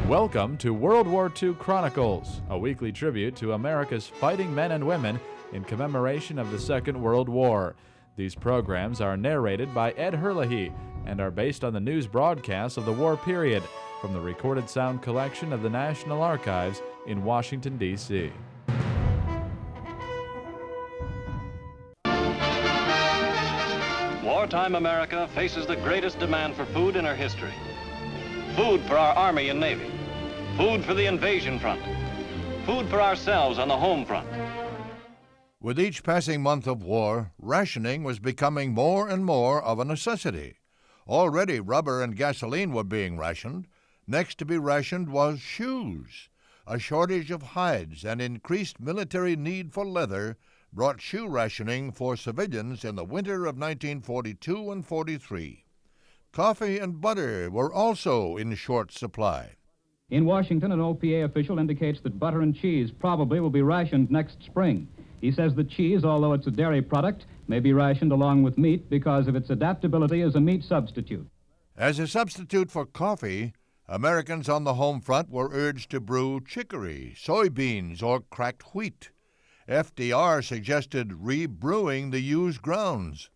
Welcome to World War II Chronicles, a weekly tribute to America's fighting men and women in commemoration of the Second World War. These programs are narrated by Ed Herlihy and are based on the news broadcasts of the war period from the recorded sound collection of the National Archives in Washington, D.C. Wartime America faces the greatest demand for food in her history. Food for our Army and Navy. Food for the invasion front. Food for ourselves on the home front. With each passing month of war, rationing was becoming more and more of a necessity. Already rubber and gasoline were being rationed. Next to be rationed was shoes. A shortage of hides and increased military need for leather brought shoe rationing for civilians in the winter of 1942 and 43. Coffee and butter were also in short supply. In Washington, an OPA official indicates that butter and cheese probably will be rationed next spring. He says that cheese, although it's a dairy product, may be rationed along with meat because of its adaptability as a meat substitute. As a substitute for coffee, Americans on the home front were urged to brew chicory, soybeans, or cracked wheat. FDR suggested rebrewing the used grounds.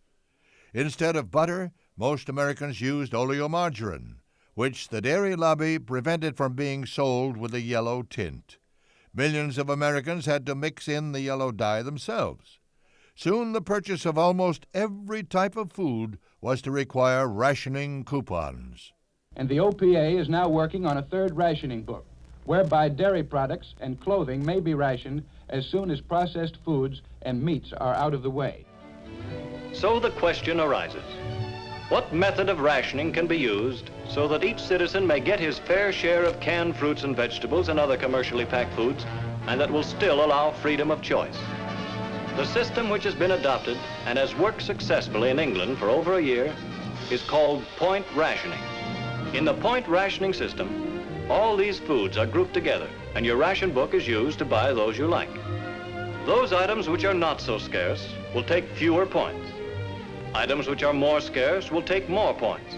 Instead of butter, most Americans used oleomargarine, which the dairy lobby prevented from being sold with a yellow tint. Millions of Americans had to mix in the yellow dye themselves. Soon the purchase of almost every type of food was to require rationing coupons. And the OPA is now working on a third rationing book, whereby dairy products and clothing may be rationed as soon as processed foods and meats are out of the way. So the question arises, what method of rationing can be used so that each citizen may get his fair share of canned fruits and vegetables and other commercially packed foods, and that will still allow freedom of choice? The system which has been adopted and has worked successfully in England for over a year is called point rationing. In the point rationing system, all these foods are grouped together, and your ration book is used to buy those you like. Those items which are not so scarce will take fewer points. Items which are more scarce will take more points.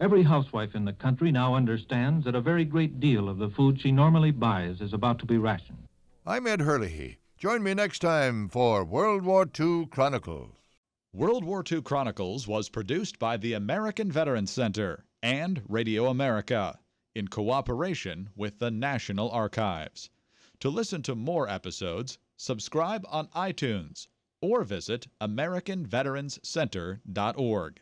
Every housewife in the country now understands that a very great deal of the food she normally buys is about to be rationed. I'm Ed Herlihy. Join me next time for World War II Chronicles. World War II Chronicles was produced by the American Veterans Center and Radio America in cooperation with the National Archives. To listen to more episodes, subscribe on iTunes or visit AmericanVeteransCenter.org.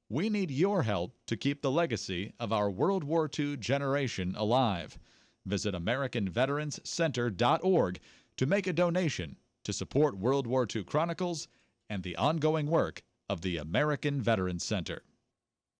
We need your help to keep the legacy of our World War II generation alive. Visit AmericanVeteransCenter.org to make a donation to support World War II Chronicles and the ongoing work of the American Veterans Center.